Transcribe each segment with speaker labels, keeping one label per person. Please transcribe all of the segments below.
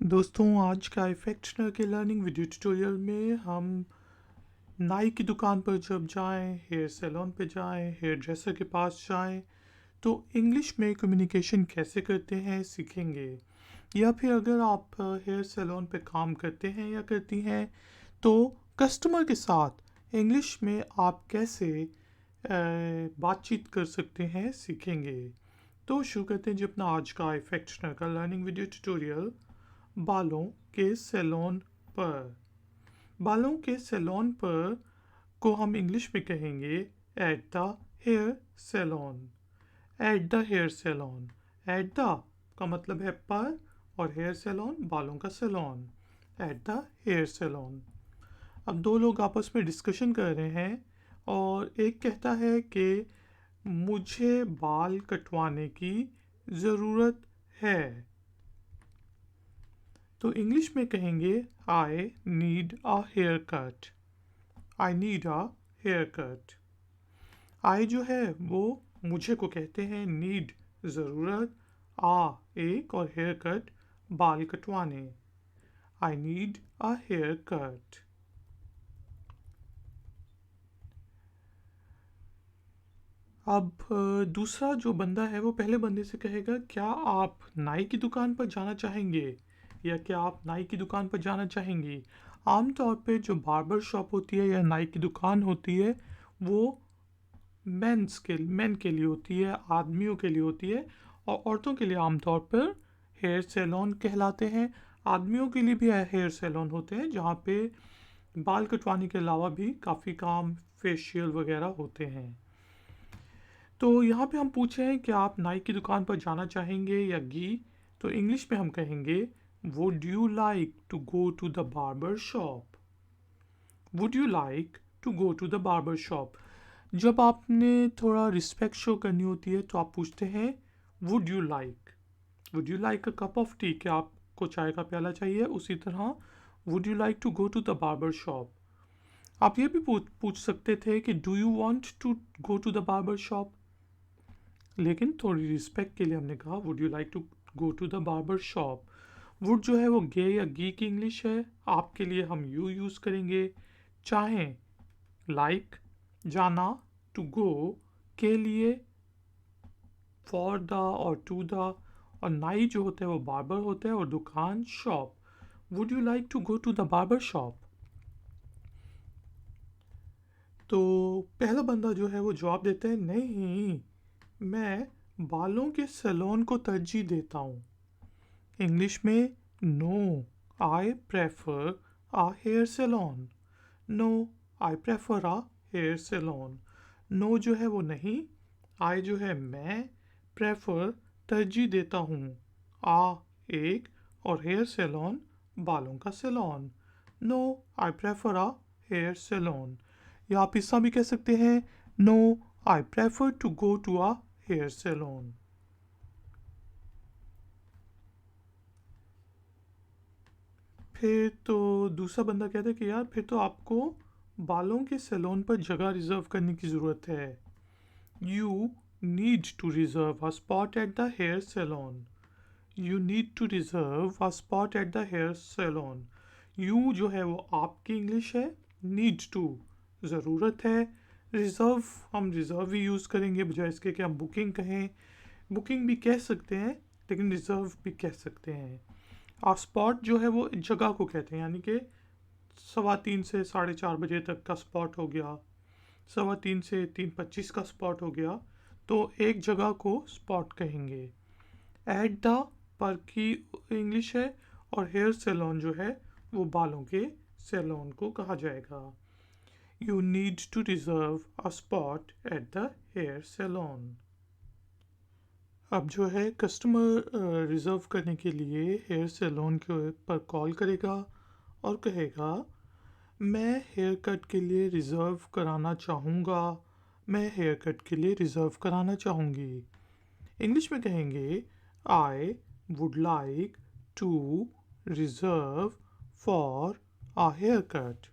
Speaker 1: दोस्तों, आज का इफेक्शनर के लर्निंग वीडियो ट्यूटोरियल में हम नाई की दुकान पर जब जाएं, हेयर सैलून पे जाएं, हेयर ड्रेसर के पास जाएं, तो इंग्लिश में कम्युनिकेशन कैसे करते हैं सीखेंगे। या फिर अगर आप हेयर सैलून पे काम करते हैं या करती हैं, तो कस्टमर के साथ इंग्लिश में आप कैसे बातचीत कर सकते हैं सीखेंगे। तो शुरू करते हैं जी अपना आज का इफेक्शनर का लर्निंग वीडियो ट्यूटोरियल बालों के सैलून पर। बालों के सैलून पर को हम इंग्लिश में कहेंगे at the hair salon. At the hair salon. At the का मतलब है पर, और हेयर सैलून बालों का सैलून। At the hair salon. अब दो लोग आपस में डिस्कशन कर रहे हैं और एक कहता है कि मुझे बाल कटवाने की ज़रूरत है। तो इंग्लिश में कहेंगे I need a hair cut. I need a hair cut. I जो है वो मुझे को कहते हैं, नीड ज़रूरत, आ एक, और हेयर कट बाल कटवाने। I need a hair cut. अब दूसरा जो बंदा है वो पहले बंदे से कहेगा, क्या आप नाई की दुकान पर जाना चाहेंगे, या क्या आप नाई की दुकान पर जाना चाहेंगी। आमतौर पे जो बार्बर शॉप होती है या नाई की दुकान होती है वो मेन के लिए होती है, आदमियों के लिए होती है, और औरतों के लिए आमतौर पर हेयर सैलून कहलाते हैं। आदमियों के लिए भी हेयर सैलून होते हैं जहाँ पे बाल कटवाने के अलावा भी काफ़ी काम फेशियल वगैरह होते हैं। तो यहाँ पे हम पूछ रहे हैं कि आप नाई की दुकान पर जाना चाहेंगे या घी। तो इंग्लिश में हम कहेंगे would you like to go to the barber shop. Would you like to go to the barber shop. जब आपने थोड़ा रिस्पेक्ट शो करनी होती है तो आप पूछते हैं would you like. Would you like a cup of tea, क्या आपको चाय का प्याला चाहिए। उसी तरह would you like to go to the barber shop. आप ये भी पूछ सकते थे कि do you want to go to the barber shop, लेकिन थोड़ी रिस्पेक्ट के लिए हमने कहा would you like to go to the barber shop. Would जो है वो गे या गी की इंग्लिश है, आपके लिए हम यू यूज़ करेंगे। चाहें लाइक जाना, टू गो के लिए फॉर द और टू द, और नाई जो होता है वो बार्बर होता है, और दुकान shop. Would you like to go to the barber shop. तो पहला बंदा जो है वो जवाब देता है, नहीं, मैं बालों के सैलून को तरजीह देता हूँ। इंग्लिश में no, I prefer a hair salon. No, I prefer a hair salon. No जो है वो नहीं, आई जो है मैं, प्रेफर तरजीह देता हूँ, आ एक, और हेयर सैलून बालों का सैलून। No, I prefer a hair salon. या आप इसका भी कह सकते हैं, no, I prefer to go to a hair salon. फिर तो दूसरा बंदा कहता है कि यार फिर तो आपको बालों के सैलून पर जगह रिजर्व करने की ज़रूरत है। You need to reserve a spot at the hair salon. You need to reserve a spot at the hair salon. You जो है वो आपकी इंग्लिश है, नीड टू ज़रूरत है, रिजर्व हम रिजर्व ही यूज़ करेंगे बजाय इसके कि हम बुकिंग कहें। बुकिंग भी कह सकते हैं लेकिन रिजर्व भी कह सकते हैं। और स्पॉट जो है वो जगह को कहते हैं, यानी कि 3:15 से 4:30 बजे तक का स्पॉट हो गया, 3:15 से 3:25 का स्पॉट हो गया, तो एक जगह को स्पॉट कहेंगे। एट द पर की इंग्लिश है, और हेयर सैलून जो है वो बालों के सैलून को कहा जाएगा। You need to reserve a spot at the hair salon. अब जो है कस्टमर रिज़र्व करने के लिए हेयर सैलून के पर कॉल करेगा और कहेगा, मैं हेयर कट के लिए रिज़र्व कराना चाहूँगा, मैं हेयर कट के लिए रिज़र्व कराना चाहूँगी। इंग्लिश में कहेंगे I would like to reserve for a hair cut.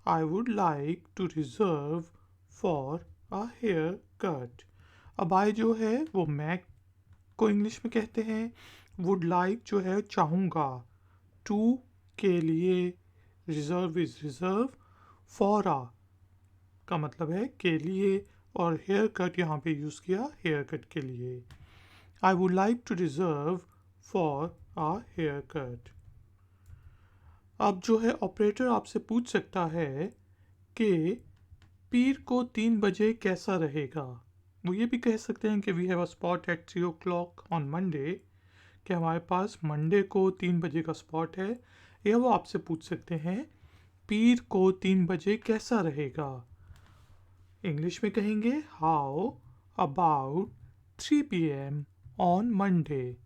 Speaker 1: I would like to reserve for a hair cut. अब आई जो है वो मैं को इंग्लिश में कहते हैं, वुड लाइक जो है चाहूँगा, टू के लिए, रिजर्व इज रिजर्व, फॉर आ का मतलब है के लिए, और हेयर कट यहाँ पे यूज़ किया हेयर कट के लिए। I would like to reserve for a haircut. अब जो है ऑपरेटर आपसे पूछ सकता है कि पीर को 3 बजे कैसा रहेगा। वो ये भी कह सकते हैं कि we have a spot at 3 o'clock on Monday, कि हमारे पास मंडे को 3 बजे का स्पॉट है। या वो आपसे पूछ सकते हैं पीर को 3 बजे कैसा रहेगा। इंग्लिश में कहेंगे how about 3 p.m. On Monday.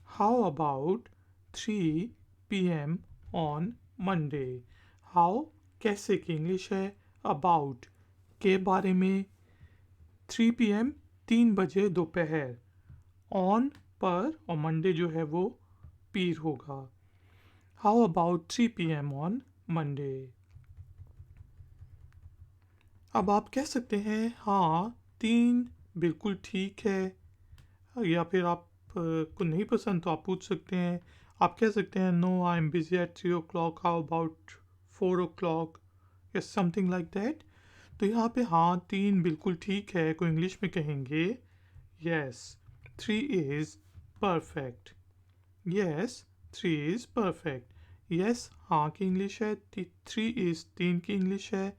Speaker 1: How about 3 p.m. On Monday. How कैसे की इंग्लिश है, अबाउट के बारे में, 3 p.m. 3 बजे दोपहर, ऑन पर, और मंडे जो है वो पीर होगा। How about 3 p.m. On Monday. अब आप कह सकते हैं हाँ 3 बिल्कुल ठीक है, या फिर आप को नहीं पसंद तो आप पूछ सकते हैं। आप कह सकते हैं no I am busy at 3 o'clock, how about 4 o'clock, या समथिंग लाइक दैट। तो यहाँ पे हाँ 3 बिल्कुल ठीक है को इंग्लिश में कहेंगे yes 3 is perfect. Yes 3 is perfect. Yes हाँ की इंग्लिश है, 3 इज़ 3 की इंग्लिश है,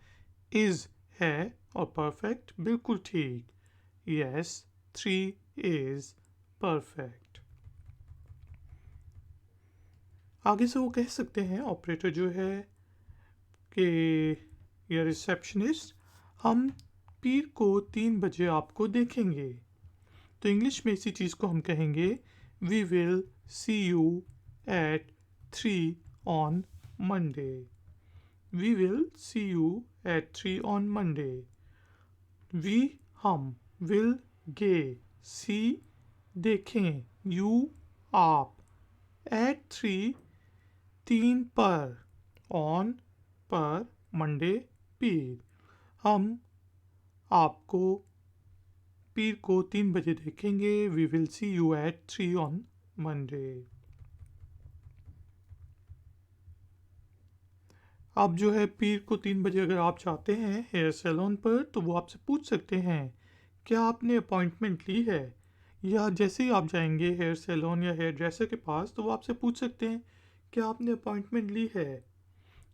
Speaker 1: इज़ है, और परफेक्ट बिल्कुल ठीक। Yes 3 is perfect. आगे से वो कह सकते हैं ऑपरेटर जो है कि या रिसेप्शनिस्ट, हम पीर को 3 बजे आपको देखेंगे। तो इंग्लिश में इसी चीज़ को हम कहेंगे we will see you at 3 on Monday. We will see you at 3 on Monday. We हम, विल गे, सी देखें, यू आप, एट 3 पर, ऑन पर, मंडे पीर, हम आपको पीर को 3 बजे देखेंगे। We will see you at 3 on Monday. अब जो है पीर को 3 बजे अगर आप चाहते हैं हेयर सैलून पर, तो वो आपसे पूछ सकते हैं क्या आपने अपॉइंटमेंट ली है। या जैसे ही आप जाएंगे हेयर सैलून या हेयर ड्रेसर के पास, तो वो आपसे पूछ सकते हैं क्या आपने अपॉइंटमेंट ली है।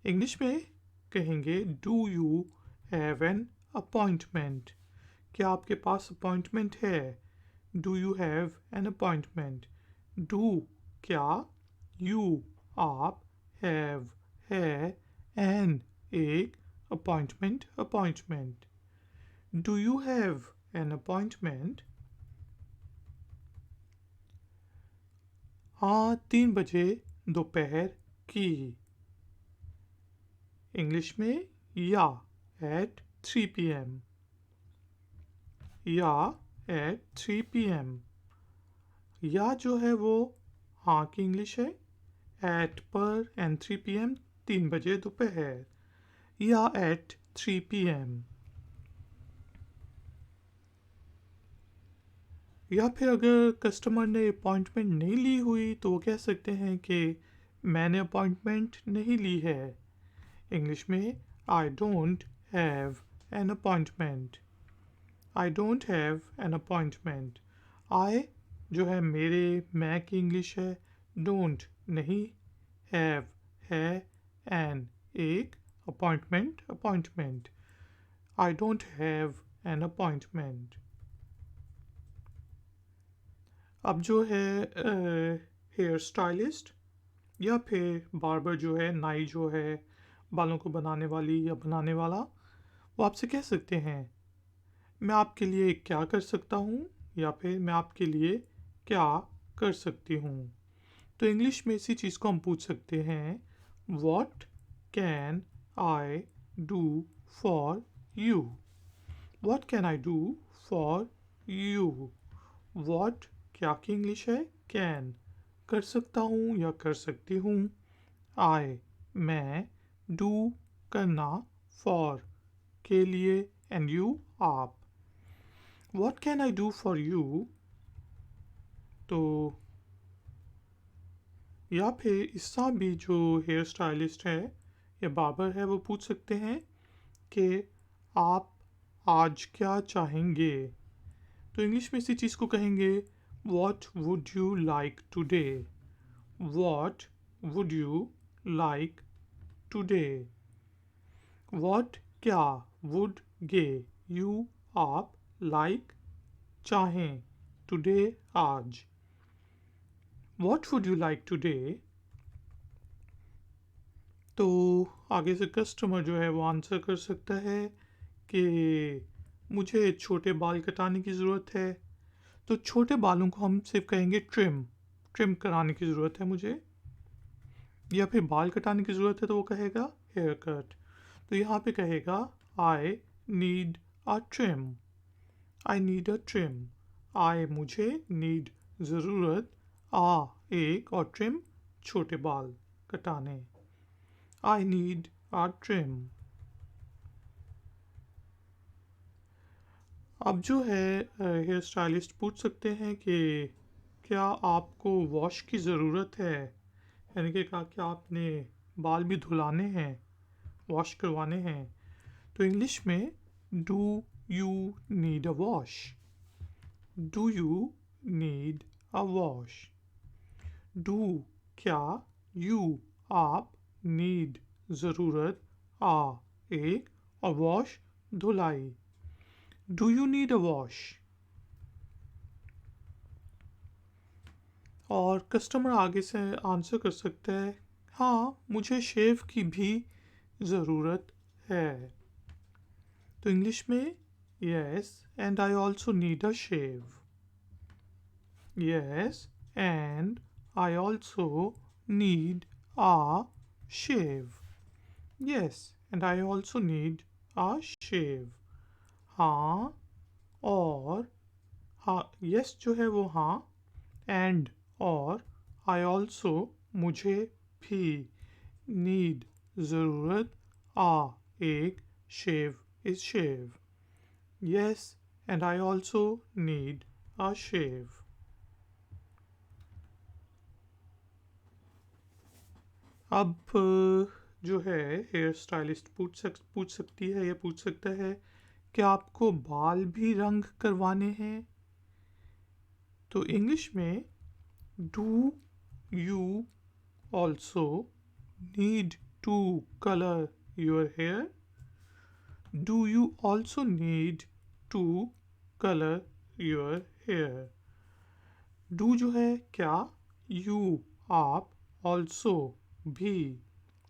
Speaker 1: इंग्लिश में कहेंगे do you have an appointment. क्या आपके पास अपॉइंटमेंट है। Do you have an appointment. Do क्या, यू आप, हैव है, एन एक, appointment appointment. Do you have an appointment. हाँ 3 बजे दोपहर की। इंग्लिश में या एट 3 p.m. या एट 3 p.m. या जो है वो हाँ की इंग्लिश है, एट पर एंड 3 p.m. 3 बजे दोपहर, या एट 3 p.m. या फिर अगर कस्टमर ने अपॉइंटमेंट नहीं ली हुई तो वो कह सकते हैं कि मैंने अपॉइंटमेंट नहीं ली है। इंग्लिश में I don't have an appointment. I don't have an appointment. I जो है मेरे, मैं की इंग्लिश है, डोंट नहीं, हैव है, एन एक, appointment appointment. I don't have an appointment. अब जो है हेयर स्टाइलिस्ट या फिर बार्बर जो है, नाई जो है, बालों को बनाने वाली या बनाने वाला, वो आपसे कह सकते हैं मैं आपके लिए क्या कर सकता हूँ, या फिर मैं आपके लिए क्या कर सकती हूँ। तो इंग्लिश में इसी चीज़ को हम पूछ सकते हैं what can I do for you. What can I do for you. What क्या की इंग्लिश है, कैन कर सकता हूँ या कर सकती हूँ, आई मैं, डू करना, फॉर के लिए, एंड यू आप। What can I do for you. तो या फिर इससा भी जो हेयर स्टाइलिस्ट है या बार्बर है वो पूछ सकते हैं कि आप आज क्या चाहेंगे। तो इंग्लिश में इसी चीज़ को कहेंगे what would you like today. What would you like today. What क्या, वुड गे, यू आप, लाइक चाहें, टुडे आज। What would you like today. तो आगे से कस्टमर जो है वो आंसर कर सकता है कि मुझे छोटे बाल कटाने की ज़रूरत है। तो छोटे बालों को हम सिर्फ कहेंगे ट्रिम, ट्रिम कराने की ज़रूरत है मुझे। या फिर बाल कटाने की ज़रूरत है तो वो कहेगा हेयर कट। तो यहाँ पे कहेगा I need a trim. I need a trim. I मुझे, नीड ज़रूरत, आ एक और ट्रिम छोटे बाल कटाने। आई नीड अ ट्रिम। अब जो है हेयर स्टाइलिस्ट पूछ सकते हैं कि क्या आपको वॉश की ज़रूरत है, यानी कि क्या आपने बाल भी धुलाने हैं, वॉश करवाने हैं। तो इंग्लिश में do you need a wash. Do you need a wash. Do क्या, यू आप, नीड ज़रूरत, आ एक और वॉश धुलाई। Do you need a wash. और कस्टमर आगे से आंसर कर सकता है हाँ मुझे शेव की भी ज़रूरत है। तो इंग्लिश में yes and I also need a shave. Yes and I also need a shave. Yes and I also need a shave. हाँ और, हाँ यस जो है वो हाँ, एंड और, आई ऑल्सो मुझे भी, नीड ज़रूरत, आ एक, shave is shave. Yes and I also need a shave. अब जो है हेयर स्टाइलिस्ट पूछ सकती है या पूछ सकता है कि आपको बाल भी रंग करवाने हैं। तो इंग्लिश में do you also need to colour your hair. Do you also need to colour your hair. Do जो है क्या, यू आप, ऑल्सो भी,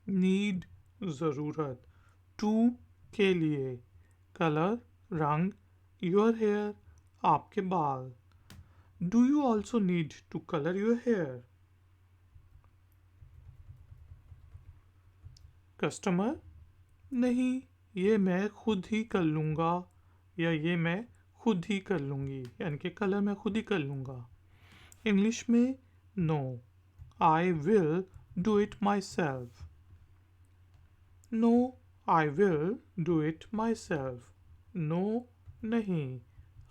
Speaker 1: नीड ज़रूरत, टू के लिए, कलर रंग, योर हेयर आपके बाल। Do you also need to colour your hair. Customer नहीं, ये मैं खुद ही कर लूँगा या ये मैं खुद ही कर लूँगी, यानी कि कलर मैं खुद ही कर लूँगा। इंग्लिश में no, I will do it myself. No I will do it myself. No नहीं,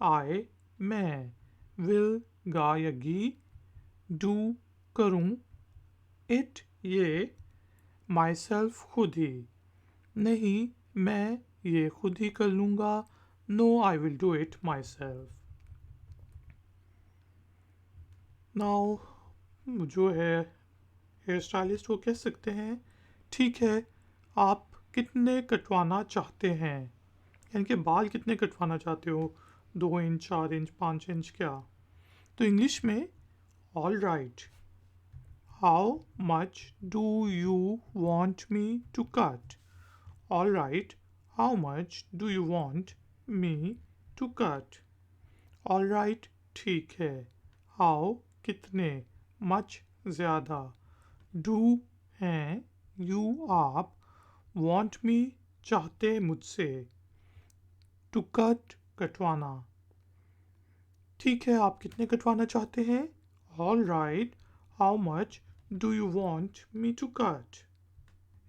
Speaker 1: आई मैं, विल गा या गी, डू करूँ, इट ये, माई सेल्फ खुद ही, नहीं मैं ये खुद ही कर लूँगा। No I will do it myself. Now जो है हेयर स्टाइलिस्ट वो कह सकते हैं ठीक है आप कितने कटवाना चाहते हैं, यानी कि बाल कितने कटवाना चाहते हो, 2 इंच, 4 इंच, 5 इंच क्या। तो इंग्लिश में all right, how much do you want me to cut. All right, how much do you want me to cut. All right ठीक है, हाउ कितने, मच ज़्यादा, डू हैं, यू आप, वॉन्ट मी चाहते मुझसे, टू कट कटवाना। ठीक है आप कितने कटवाना चाहते हैं। All right, how much do you want me to cut.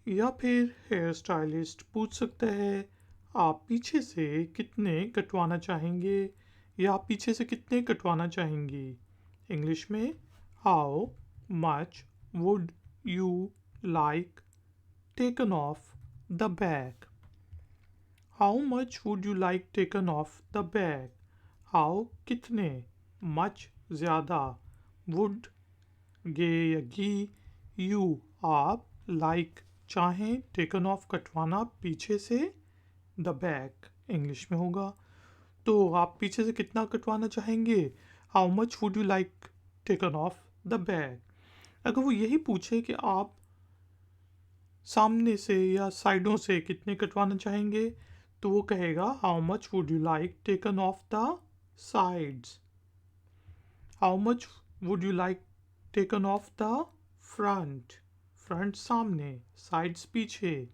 Speaker 1: या फिर हेयर स्टाइलिस्ट पूछ सकता है आप पीछे से कितने कटवाना चाहेंगे या आप पीछे से कितने कटवाना चाहेंगी। इंग्लिश में how much would you like taken off the bag? How much would you like taken off the bag? How कितने, much ज़्यादा, would गे या गी, you आप, like चाहें, taken off कटवाना पीछे से, the bag इंग्लिश में होगा। तो आप पीछे से कितना कटवाना चाहेंगे? How much would you like taken of the bag? अगर वो यही पूछे कि आप सामने से या साइडों से कितने कटवाना चाहेंगे, तो वो कहेगा how much would you like taken of the sides? How much would you like taken of the front? Front सामने, साइड्स पीछे,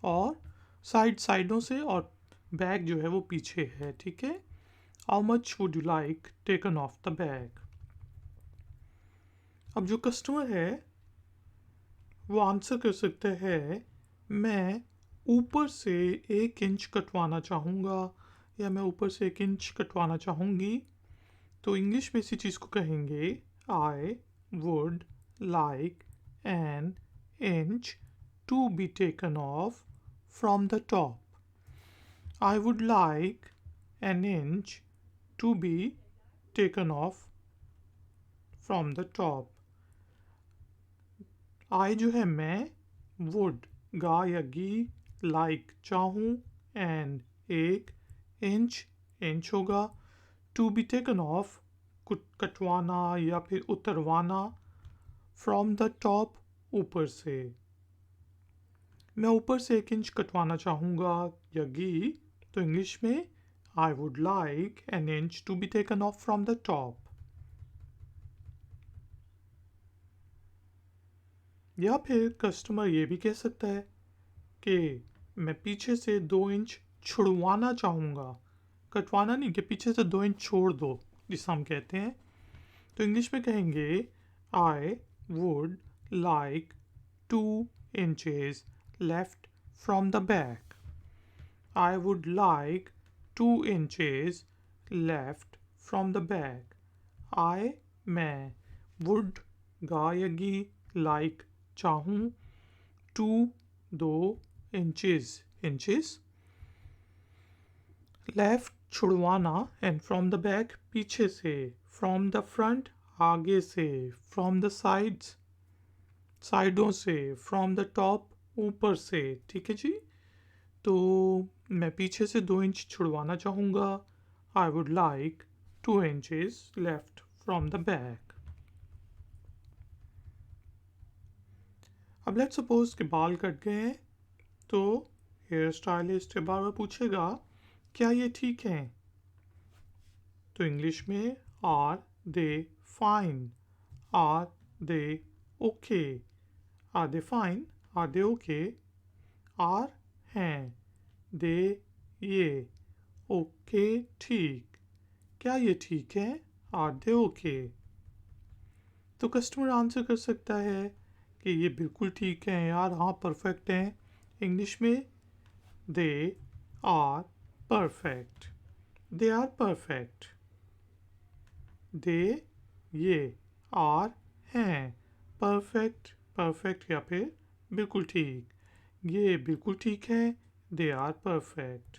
Speaker 1: और साइडों से, और बैग जो है वो पीछे है। ठीक है, how much would you like taken of the bag? अब जो कस्टमर है वो आंसर कर सकता है मैं ऊपर से 1 इंच कटवाना चाहूँगा, या मैं ऊपर से 1 इंच कटवाना चाहूँगी। तो इंग्लिश में इसी चीज़ को कहेंगे I would like an inch to be taken off from the top. I would like an inch to be taken off from the top. I जो है मैं, would गा या गी, like चाहूँ, and एक, इंच होगा, to be taken off कटवाना या फिर उतरवाना, from the top ऊपर से। मैं ऊपर से 1 इंच कटवाना चाहूँगा या गी, तो इंग्लिश में I would like an inch to be taken off from the top. या फिर कस्टमर ये भी कह सकता है कि मैं पीछे से 2 इंच छुड़वाना चाहूँगा, कटवाना नहीं, कि पीछे से 2 इंच छोड़ दो, जिसे हम कहते हैं। तो इंग्लिश में कहेंगे I would like 2 inches left from the back. I would like 2 inches left from the back. I मैं, would गा या गी, like चाहूँ, 2 इंचेस लेफ्ट छुड़वाना, एंड फ्रॉम द बैक पीछे से, फ्रॉम द फ्रंट आगे से, फ्रॉम द साइड्स साइडों से, फ्रॉम द टॉप ऊपर से। ठीक है जी, तो मैं पीछे से 2 इंच छुड़वाना चाहूँगा। आई would like 2 inches left from the back. अब लेट्स सपोज कि बाल कट गए हैं, तो हेयर स्टाइलिस्ट बार बार पूछेगा क्या ये ठीक है? तो इंग्लिश में are they fine, are they okay, are they fine, are they okay, are हैं, दे ये, ओके ठीक, क्या ये ठीक है? Are they okay? तो कस्टमर आंसर कर सकता है कि ये बिल्कुल ठीक है यार, हाँ परफेक्ट हैं। इंग्लिश में they are perfect, they are perfect. They ये, आर हैं, परफेक्ट परफेक्ट या फिर बिल्कुल ठीक, ये बिल्कुल ठीक है, दे आर परफेक्ट।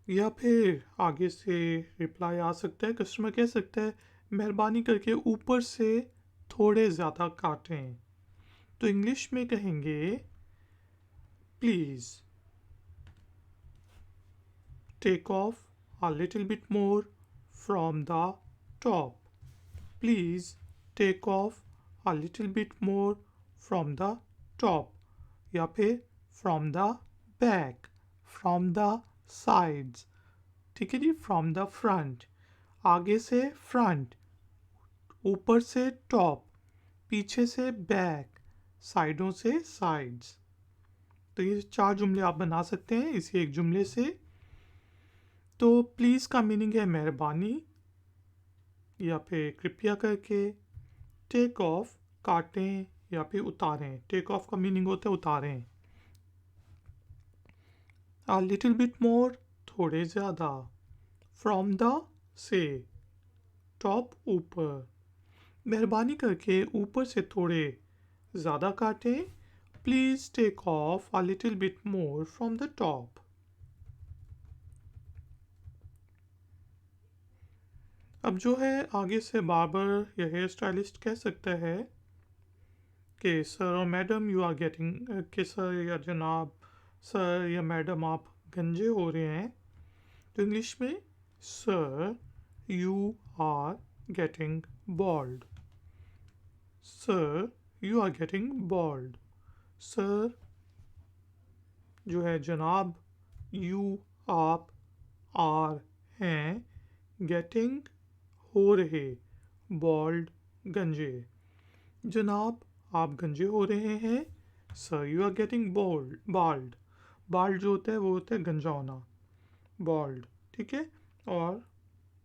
Speaker 1: या फिर आगे से रिप्लाई आ सकता है, कस्टमर कह सकता है मेहरबानी करके ऊपर से थोड़े ज़्यादा काटें। तो इंग्लिश में कहेंगे please take off a little bit more from the top. Please take off a little bit more from the top. या फिर from the back, from the sides. ठीक है जी, from the front, आगे से front, ऊपर से top, पीछे से back, साइडों से sides। तो ये 4 जुमले आप बना सकते हैं इसी एक जुमले से। तो प्लीज़ का मीनिंग है मेहरबानी या फिर कृपया करके, टेक ऑफ काटें या फिर उतारें, टेक ऑफ का मीनिंग होता है उतारें। A little bit more थोड़े ज़्यादा, from the से, टॉप ऊपर। मेहरबानी करके ऊपर से थोड़े ज़्यादा काटें। Please take off a little bit more from the top. अब जो है आगे से बार्बर या हेयर स्टाइलिस्ट कह सकता है कि सर और मैडम यू आर गेटिंग, कि सर या जनाब, सर या मैडम आप गंजे हो रहे हैं। तो इंग्लिश में sir you are getting bald. Sir you are getting bald. Sir जो है जनाब, यू आप, आर हैं, गेटिंग हो रहे, बॉल्ड गंजे। जनाब आप गंजे हो रहे हैं। Sir you are getting bold bald. Bald जो होता है वो होता है गंजा होना, बॉल्ड। ठीक है। और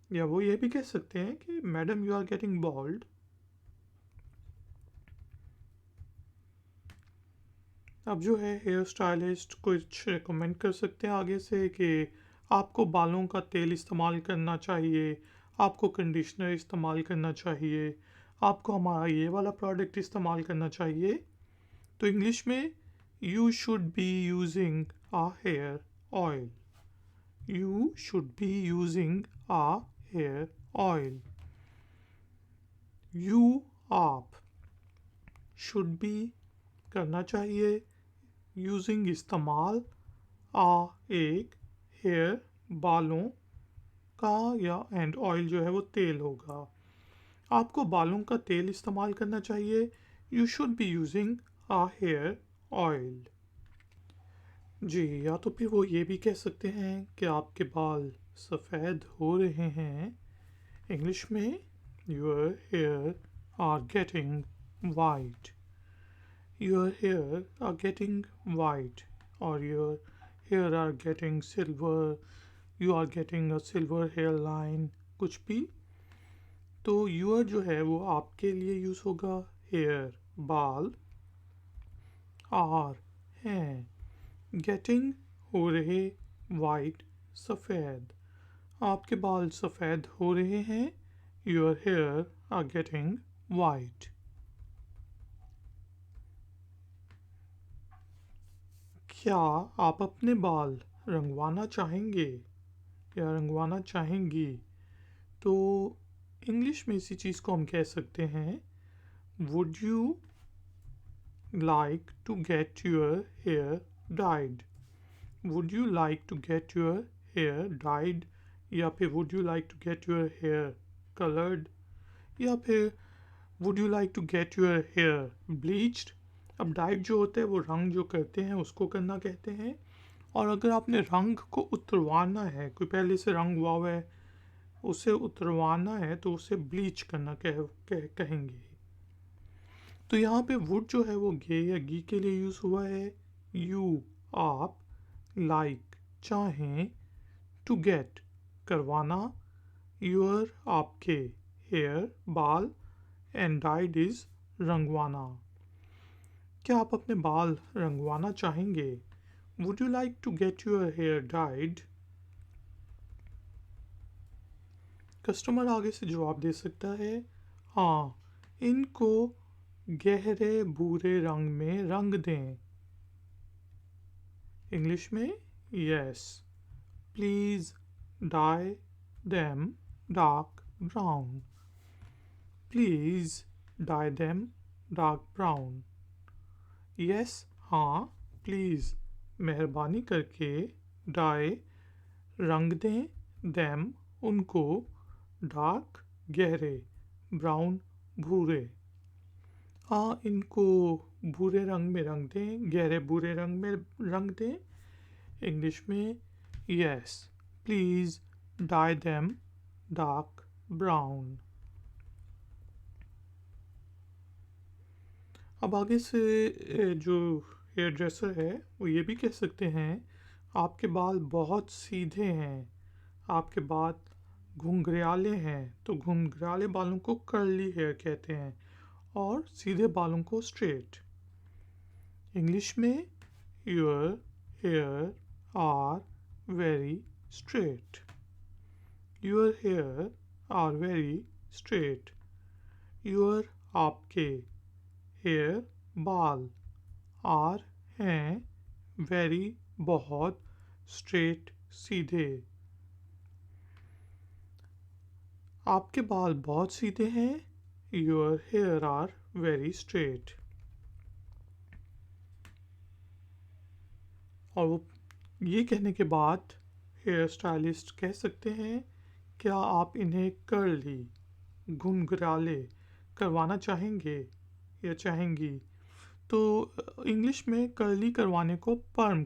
Speaker 1: या वो ये भी कह सकते हैं कि madam you are getting bald. अब जो है हेयर स्टाइलिस्ट कुछ रिकमेंड कर सकते हैं आगे से कि आपको बालों का तेल इस्तेमाल करना चाहिए, आपको कंडीशनर इस्तेमाल करना चाहिए, आपको हमारा ये वाला प्रोडक्ट इस्तेमाल करना चाहिए। तो इंग्लिश में you should be using a hair oil. You should be using a hair oil. You आप, शुड बी करना चाहिए, यूजिंग इस्तेमाल, आ एक, हेयर बालों का, या एंड ऑयल जो है वो तेल होगा। आपको बालों का तेल इस्तेमाल करना चाहिए। You should be using a hair oil. जी, या तो फिर वो ये भी कह सकते हैं कि आपके बाल सफ़ेद हो रहे हैं। इंग्लिश में your hair are getting white. Your hair are getting white, और your hair are getting silver, you are getting a silver hair line, कुछ भी। तो योर जो है वो आपके लिए यूज़ होगा, हेयर बाल, आर हैं, गेटिंग हो रहे, वाइट सफ़ेद, आपके बाल सफ़ेद हो रहे हैं। Your hair are getting white. क्या आप अपने बाल रंगवाना चाहेंगे या रंगवाना चाहेंगी? तो इंग्लिश में इसी चीज़ को हम कह सकते हैं, would you like to get your hair dyed. Would you like to get your hair dyed, या फिर would you like to get your hair coloured, या फिर would you like to get your hair bleached. अब dyed जो होता है वो रंग जो करते हैं उसको करना कहते हैं। और अगर आपने रंग को उतरवाना है, कोई पहले से रंग हुआ हुआ है, उसे उतरवाना है तो उसे ब्लीच करना कहेंगे। तो यहाँ पे वुड जो है वो गे या गी के लिए यूज़ हुआ है। यू आप, लाइक चाहें, टू गेट करवाना, योर आपके, हेयर बाल, एंड डाइड इज रंगवाना। क्या आप अपने बाल रंगवाना चाहेंगे? Would you like to get your hair dyed? Customer आगे से जवाब दे सकता है, हाँ, इनको गहरे भूरे रंग में रंग दें। इंग्लिश में yes, please dye them dark brown. Please dye them dark brown. Yes हाँ, प्लीज़ मेहरबानी करके, डाई रंग दें, देम उनको, डार्क गहरे, ब्राउन भूरे। हाँ, इनको भूरे रंग में रंग दें, गहरे भूरे रंग में रंग दें। इंग्लिश में yes, please dye them dark brown. अब आगे से जो हेयर ड्रेसर है वो ये भी कह सकते हैं, आपके बाल बहुत सीधे हैं, आपके बाल घुंघराले हैं। तो घुंघराले बालों को कर्ली हेयर कहते हैं और सीधे बालों को स्ट्रेट। इंग्लिश में your hair are very straight. Your hair are very straight. Your आपके hair बाल are हैं very बहुत straight सीधे. आपके बाल बहुत सीधे हैं. Your hair are very straight. और वो ये कहने के बाद हेयर स्टाइलिस्ट कह सकते हैं, क्या आप इन्हें कर्ली घुंघराले करवाना चाहेंगे या चाहेंगी. तो इंग्लिश में कर्ली करवाने को पर्म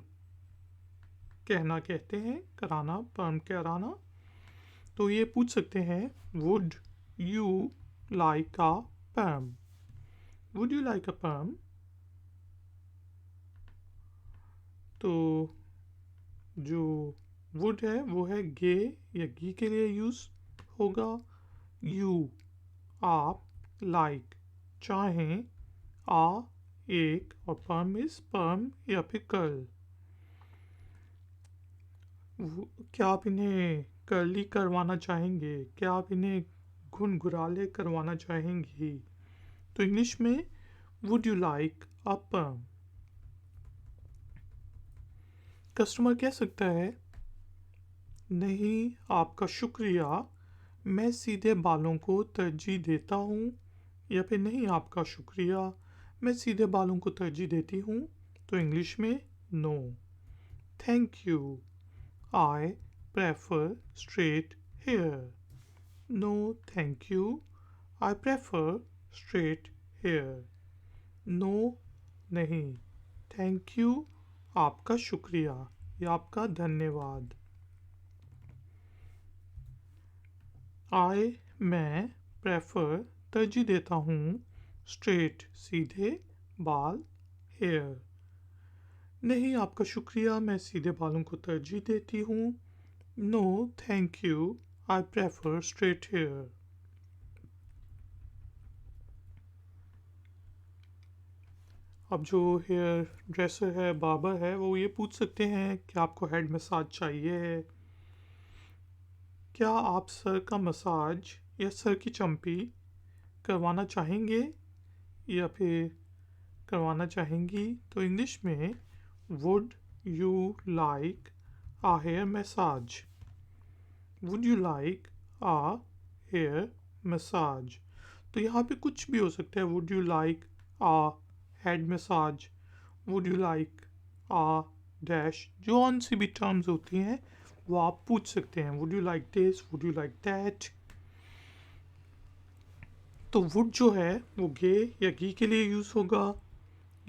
Speaker 1: कहना कहते हैं, कराना, पर्म कराना. तो ये पूछ सकते हैं, would you like a perm. Would you like a perm. तो जो वुड है वो है गे या गी के लिए यूज़ होगा. यू आप, लाइक चाहें, आ एक, और पर्म इज पर्म या फिर कर्ल. क्या आप इन्हें कर्ली करवाना चाहेंगे, क्या आप इन्हें घुनघुराले करवाना चाहेंगी. तो इंग्लिश में would you like a perm. Customer कह सकता है, नहीं आपका शुक्रिया, मैं सीधे बालों को तरजीह देता हूँ. या फिर नहीं आपका शुक्रिया, मैं सीधे बालों को तरजीह देती हूँ. तो इंग्लिश में no. Thank you, I prefer straight hair. No thank you, I prefer straight hair. No नहीं, थैंक यू आपका शुक्रिया या आपका धन्यवाद. आई मैं प्रेफर तरजीह देता हूँ, स्ट्रेट सीधे, बाल हेयर. नहीं आपका शुक्रिया, मैं सीधे बालों को तरजीह देती हूँ. No thank you, I prefer straight hair. अब जो हेयर ड्रेसर है, बार्बर है, वो ये पूछ सकते हैं कि आपको हेड मसाज चाहिए है. क्या आप सर का मसाज या सर की चंपी करवाना चाहेंगे या फिर करवाना चाहेंगी. तो इंग्लिश में would you like a hair massage. Would you like a hair massage. तो यहाँ पे कुछ भी हो सकता है. Would you like a head massage, would you like a dash, जो ऑन सी भी टर्म्स होती हैं वो आप पूछ सकते हैं. Would you like this, would you like that. तो वुड जो है वो गे या गी के लिए यूज़ होगा.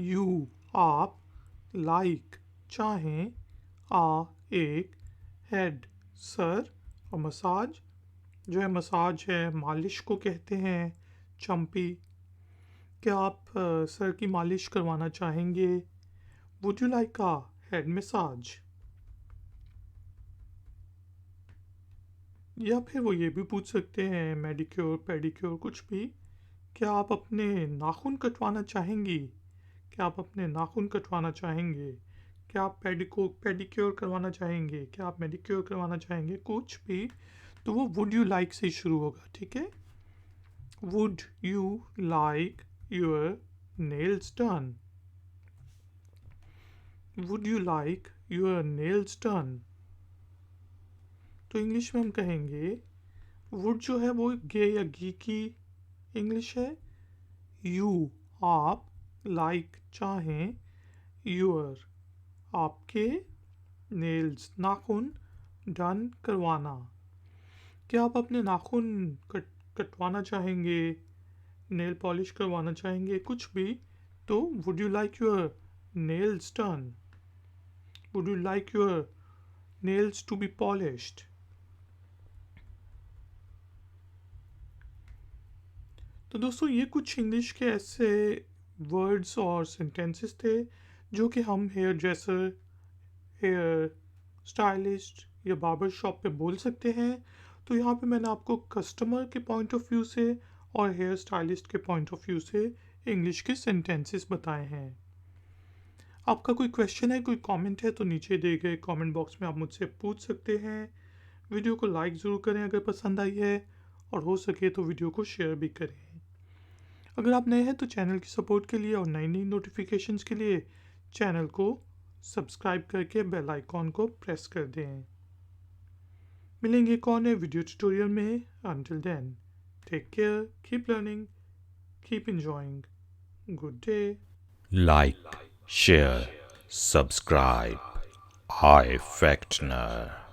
Speaker 1: यू आप, लाइक चाहें, आ एक, हेड सर, और मसाज जो है मसाज है मालिश को कहते हैं. चंपी, क्या आप सर की मालिश करवाना चाहेंगे. Would you like a head massage. या फिर वो ये भी पूछ सकते हैं, मेडिक्योर पेडिक्योर कुछ भी, क्या आप अपने नाखून कटवाना चाहेंगी. क्या आप अपने नाखून कटवाना चाहेंगे. क्या आप पेडिक्योर करवाना चाहेंगे. क्या आप मेडिक्योर करवाना चाहेंगे. कुछ भी, तो वो वुड यू लाइक से शुरू होगा. ठीक है. Would you like your nails done. Would you like your nails done. तो इंग्लिश में हम कहेंगे, वुड जो है वो गे या गी की इंग्लिश है. यू आप, लाइक चाहें, योर आपके, नेल्स नाखून, डन करवाना. क्या आप अपने नाखून कटवाना चाहेंगे, नेल पॉलिश करवाना चाहेंगे, कुछ भी. तो would you like your nails done. Would you like your nails to be polished. तो दोस्तों ये कुछ इंग्लिश के ऐसे वर्ड्स और सेंटेंसेस थे जो कि हम हेयर ड्रेसर, हेयर स्टाइलिस्ट या बार्बर शॉप पे बोल सकते हैं. तो यहाँ पे मैंने आपको कस्टमर के पॉइंट ऑफ व्यू से और हेयर स्टाइलिस्ट के पॉइंट ऑफ व्यू से इंग्लिश के सेंटेंसेस बताए हैं. आपका कोई क्वेश्चन है, कोई कमेंट है, तो नीचे दिए गए कमेंट बॉक्स में आप मुझसे पूछ सकते हैं. वीडियो को लाइक ज़रूर करें अगर पसंद आई है, और हो सके तो वीडियो को शेयर भी करें। अगर आप नए हैं तो चैनल की सपोर्ट के लिए और नई नई नोटिफिकेशंस के लिए चैनल को सब्सक्राइब करके बेल आइकॉन को प्रेस कर दें। मिलेंगे एक और नए वीडियो ट्यूटोरियल में। Until then, take care, keep learning, keep enjoying. Good day.
Speaker 2: Like, share, subscribe. iFactner.